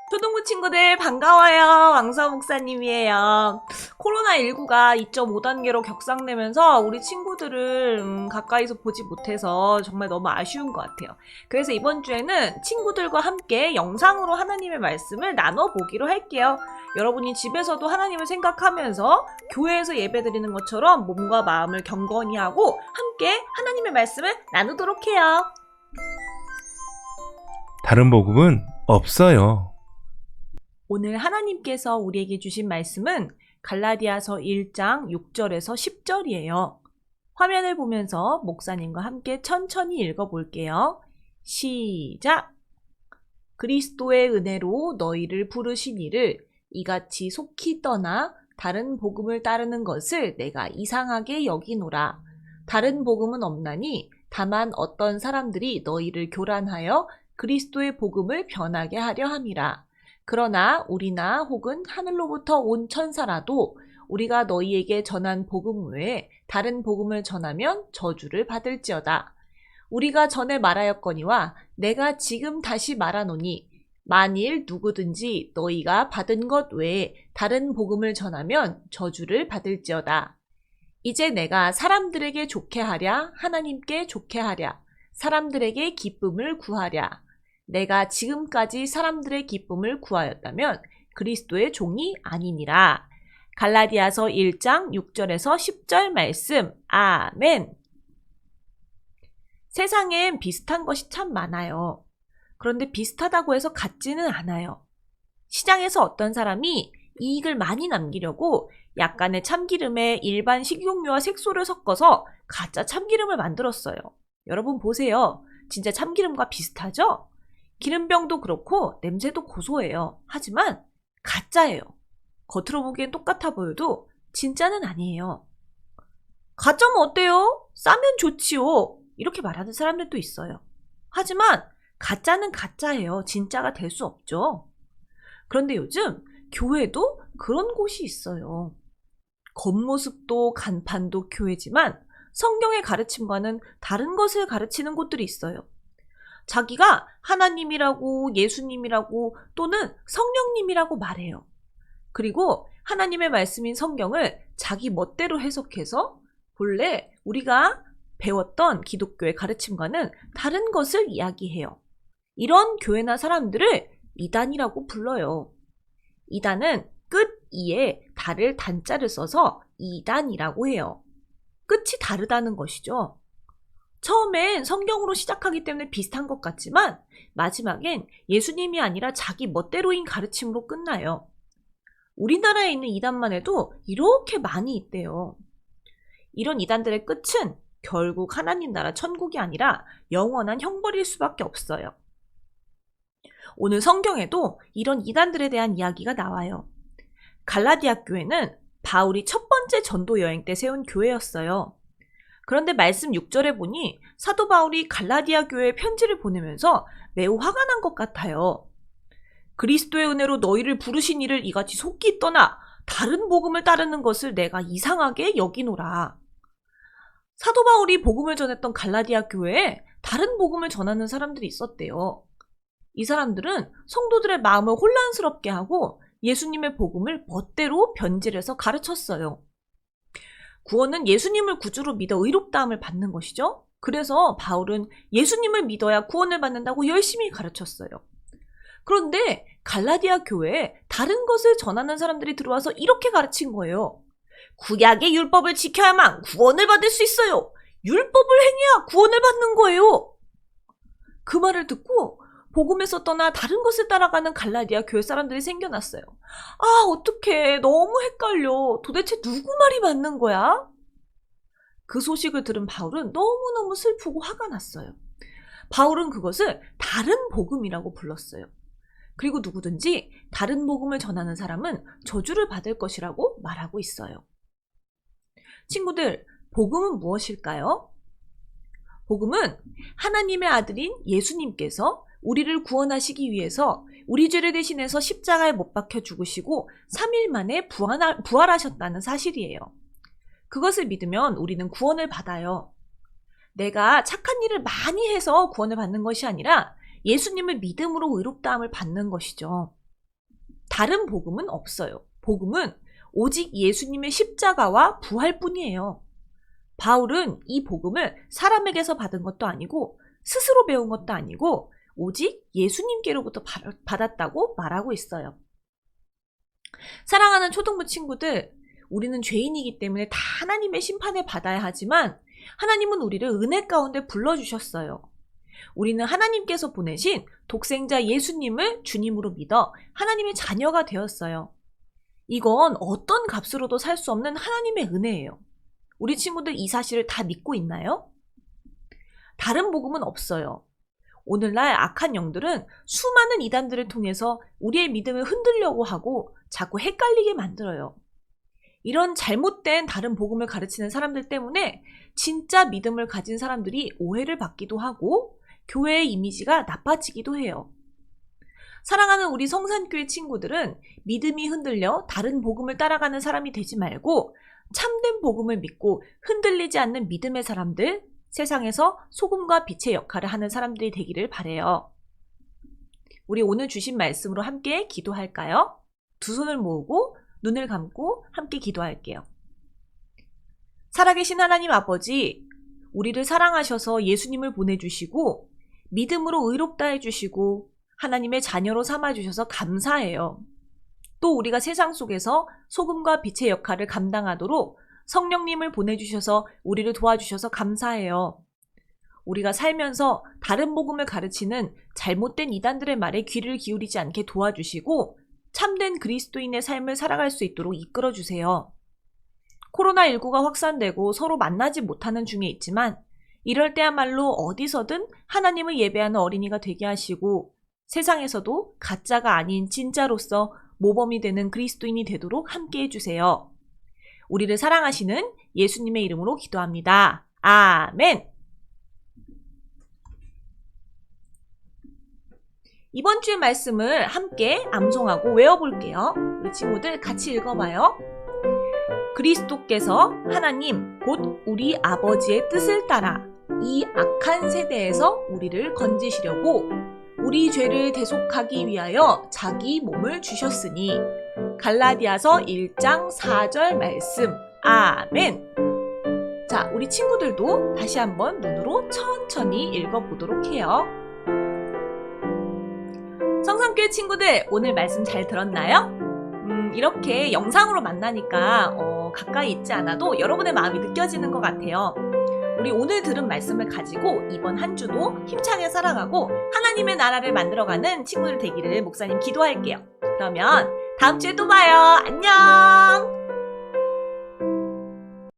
초등부 친구들 반가워요. 왕서 목사님이에요. 코로나19가 2.5단계로 격상되면서 우리 친구들을 가까이서 보지 못해서 정말 너무 아쉬운 것 같아요. 그래서 이번 주에는 친구들과 함께 영상으로 하나님의 말씀을 나눠보기로 할게요. 여러분이 집에서도 하나님을 생각하면서 교회에서 예배드리는 것처럼 몸과 마음을 경건히 하고 함께 하나님의 말씀을 나누도록 해요. 다른 복음은 없어요. 오늘 하나님께서 우리에게 주신 말씀은 갈라디아서 1장 6절에서 10절이에요. 화면을 보면서 목사님과 함께 천천히 읽어볼게요. 시작! 그리스도의 은혜로 너희를 부르신 이를 이같이 속히 떠나 다른 복음을 따르는 것을 내가 이상하게 여기노라. 다른 복음은 없나니 다만 어떤 사람들이 너희를 교란하여 그리스도의 복음을 변하게 하려 함이라. 그러나 우리나 혹은 하늘로부터 온 천사라도 우리가 너희에게 전한 복음 외에 다른 복음을 전하면 저주를 받을지어다. 우리가 전에 말하였거니와 내가 지금 다시 말하노니 만일 누구든지 너희가 받은 것 외에 다른 복음을 전하면 저주를 받을지어다. 이제 내가 사람들에게 좋게 하랴 하나님께 좋게 하랴 사람들에게 기쁨을 구하랴. 내가 지금까지 사람들의 기쁨을 구하였다면 그리스도의 종이 아니니라. 갈라디아서 1장 6절에서 10절 말씀. 아멘. 세상엔 비슷한 것이 참 많아요. 그런데 비슷하다고 해서 같지는 않아요. 시장에서 어떤 사람이 이익을 많이 남기려고 약간의 참기름에 일반 식용유와 색소를 섞어서 가짜 참기름을 만들었어요. 여러분 보세요. 진짜 참기름과 비슷하죠? 기름병도 그렇고 냄새도 고소해요. 하지만 가짜예요. 겉으로 보기엔 똑같아 보여도 진짜는 아니에요. 가짜면 어때요? 싸면 좋지요. 이렇게 말하는 사람들도 있어요. 하지만 가짜는 가짜예요. 진짜가 될 수 없죠. 그런데 요즘 교회도 그런 곳이 있어요. 겉모습도 간판도 교회지만 성경의 가르침과는 다른 것을 가르치는 곳들이 있어요. 자기가 하나님이라고 예수님이라고 또는 성령님이라고 말해요. 그리고 하나님의 말씀인 성경을 자기 멋대로 해석해서 본래 우리가 배웠던 기독교의 가르침과는 다른 것을 이야기해요. 이런 교회나 사람들을 이단이라고 불러요. 이단은 끝 이에 달을 단자를 써서 이단이라고 해요. 끝이 다르다는 것이죠. 처음엔 성경으로 시작하기 때문에 비슷한 것 같지만 마지막엔 예수님이 아니라 자기 멋대로인 가르침으로 끝나요. 우리나라에 있는 이단만 해도 이렇게 많이 있대요. 이런 이단들의 끝은 결국 하나님 나라 천국이 아니라 영원한 형벌일 수밖에 없어요. 오늘 성경에도 이런 이단들에 대한 이야기가 나와요. 갈라디아 교회는 바울이 첫 번째 전도 여행 때 세운 교회였어요. 그런데 말씀 6절에 보니 사도 바울이 갈라디아 교회에 편지를 보내면서 매우 화가 난 것 같아요. 그리스도의 은혜로 너희를 부르신 이를 이같이 속히 떠나 다른 복음을 따르는 것을 내가 이상하게 여기노라. 사도 바울이 복음을 전했던 갈라디아 교회에 다른 복음을 전하는 사람들이 있었대요. 이 사람들은 성도들의 마음을 혼란스럽게 하고 예수님의 복음을 멋대로 변질해서 가르쳤어요. 구원은 예수님을 구주로 믿어 의롭다함을 받는 것이죠. 그래서 바울은 예수님을 믿어야 구원을 받는다고 열심히 가르쳤어요. 그런데 갈라디아 교회에 다른 것을 전하는 사람들이 들어와서 이렇게 가르친 거예요. 구약의 율법을 지켜야만 구원을 받을 수 있어요. 율법을 행해야 구원을 받는 거예요. 그 말을 듣고 복음에서 떠나 다른 것을 따라가는 갈라디아 교회 사람들이 생겨났어요. 아, 어떡해. 너무 헷갈려. 도대체 누구 말이 맞는 거야? 그 소식을 들은 바울은 너무너무 슬프고 화가 났어요. 바울은 그것을 다른 복음이라고 불렀어요. 그리고 누구든지 다른 복음을 전하는 사람은 저주를 받을 것이라고 말하고 있어요. 친구들, 복음은 무엇일까요? 복음은 하나님의 아들인 예수님께서 우리를 구원하시기 위해서 우리 죄를 대신해서 십자가에 못 박혀 죽으시고 3일 만에 부활하셨다는 사실이에요. 그것을 믿으면 우리는 구원을 받아요. 내가 착한 일을 많이 해서 구원을 받는 것이 아니라 예수님을 믿음으로 의롭다함을 받는 것이죠. 다른 복음은 없어요. 복음은 오직 예수님의 십자가와 부활뿐이에요. 바울은 이 복음을 사람에게서 받은 것도 아니고 스스로 배운 것도 아니고 오직 예수님께로부터 받았다고 말하고 있어요. 사랑하는 초등부 친구들, 우리는 죄인이기 때문에 다 하나님의 심판을 받아야 하지만 하나님은 우리를 은혜 가운데 불러주셨어요. 우리는 하나님께서 보내신 독생자 예수님을 주님으로 믿어 하나님의 자녀가 되었어요. 이건 어떤 값으로도 살 수 없는 하나님의 은혜예요. 우리 친구들 이 사실을 다 믿고 있나요? 다른 복음은 없어요. 오늘날 악한 영들은 수많은 이단들을 통해서 우리의 믿음을 흔들려고 하고 자꾸 헷갈리게 만들어요. 이런 잘못된 다른 복음을 가르치는 사람들 때문에 진짜 믿음을 가진 사람들이 오해를 받기도 하고 교회의 이미지가 나빠지기도 해요. 사랑하는 우리 성산교회 친구들은 믿음이 흔들려 다른 복음을 따라가는 사람이 되지 말고 참된 복음을 믿고 흔들리지 않는 믿음의 사람들, 세상에서 소금과 빛의 역할을 하는 사람들이 되기를 바라요. 우리 오늘 주신 말씀으로 함께 기도할까요? 두 손을 모으고 눈을 감고 함께 기도할게요. 살아계신 하나님 아버지, 우리를 사랑하셔서 예수님을 보내주시고 믿음으로 의롭다 해주시고 하나님의 자녀로 삼아주셔서 감사해요. 또 우리가 세상 속에서 소금과 빛의 역할을 감당하도록 성령님을 보내주셔서 우리를 도와주셔서 감사해요. 우리가 살면서 다른 복음을 가르치는 잘못된 이단들의 말에 귀를 기울이지 않게 도와주시고 참된 그리스도인의 삶을 살아갈 수 있도록 이끌어주세요. 코로나19가 확산되고 서로 만나지 못하는 중에 있지만 이럴 때야말로 어디서든 하나님을 예배하는 어린이가 되게 하시고 세상에서도 가짜가 아닌 진짜로서 모범이 되는 그리스도인이 되도록 함께 해주세요. 우리를 사랑하시는 예수님의 이름으로 기도합니다. 아멘. 이번 주의 말씀을 함께 암송하고 외워볼게요. 우리 친구들 같이 읽어봐요. 그리스도께서 하나님 곧 우리 아버지의 뜻을 따라 이 악한 세대에서 우리를 건지시려고 우리 죄를 대속하기 위하여 자기 몸을 주셨으니 갈라디아서 1장 4절 말씀. 아멘. 자, 우리 친구들도 다시 한번 눈으로 천천히 읽어보도록 해요. 성산교회 친구들, 오늘 말씀 잘 들었나요? 이렇게 영상으로 만나니까 가까이 있지 않아도 여러분의 마음이 느껴지는 것 같아요. 우리 오늘 들은 말씀을 가지고 이번 한 주도 힘차게 살아가고 하나님의 나라를 만들어가는 친구들 되기를 목사님 기도할게요. 그러면 다음 주에 또 봐요. 안녕.